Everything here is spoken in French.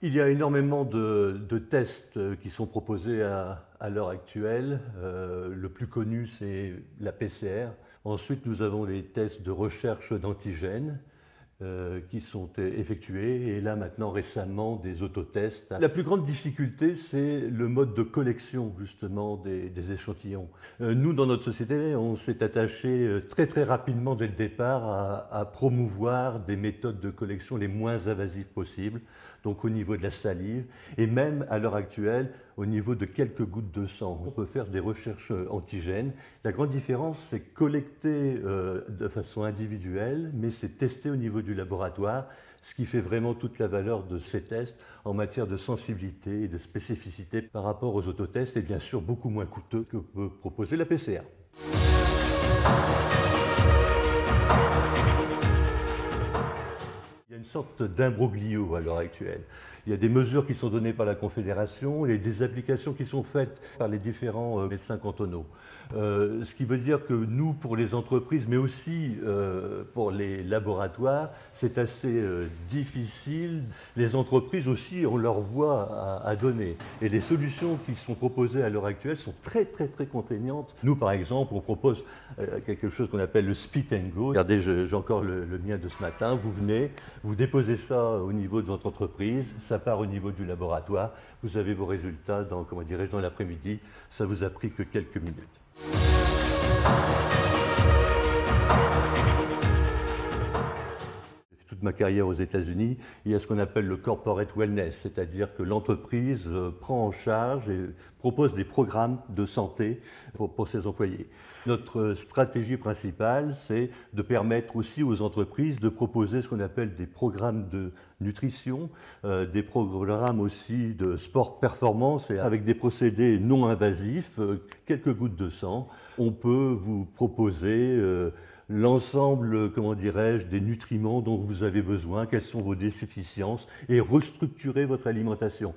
Il y a énormément de tests qui sont proposés à l'heure actuelle. Le plus connu, c'est la PCR. Ensuite, nous avons les tests de recherche d'antigènes qui sont effectués et là maintenant récemment des autotests. La plus grande difficulté, c'est le mode de collection justement des échantillons. Nous, dans notre société, on s'est attaché très rapidement dès le départ à promouvoir des méthodes de collection les moins invasives possibles, donc au niveau de la salive et même à l'heure actuelle au niveau de quelques gouttes de sang. On peut faire des recherches antigènes. La grande différence, c'est collecter de façon individuelle, mais c'est testé au niveau du laboratoire, ce qui fait vraiment toute la valeur de ces tests en matière de sensibilité et de spécificité par rapport aux autotests et bien sûr beaucoup moins coûteux que peut proposer la PCR. Il y a une sorte d'imbroglio à l'heure actuelle. Il y a des mesures qui sont données par la Confédération et des applications qui sont faites par les différents médecins cantonaux. Ce qui veut dire que nous, pour les entreprises, mais aussi pour les laboratoires, c'est assez difficile. Les entreprises aussi ont leur voix à donner. Et les solutions qui sont proposées à l'heure actuelle sont très contraignantes. Nous, par exemple, on propose quelque chose qu'on appelle le spit and go. Regardez, j'ai encore le mien de ce matin. Vous venez, vous déposez ça au niveau de votre entreprise, ça part au niveau du laboratoire, vous avez vos résultats dans, comment dirais-je, dans l'après-midi, ça vous a pris que quelques minutes. Toute ma carrière aux États-Unis, il y a ce qu'on appelle le corporate wellness, c'est-à-dire que l'entreprise prend en charge et propose des programmes de santé pour ses employés. Notre stratégie principale, c'est de permettre aussi aux entreprises de proposer ce qu'on appelle des programmes de nutrition, des programmes aussi de sport performance et avec des procédés non invasifs, quelques gouttes de sang. On peut vous proposer l'ensemble, comment dirais-je, des nutriments dont vous avez besoin, quelles sont vos déficiences et restructurer votre alimentation.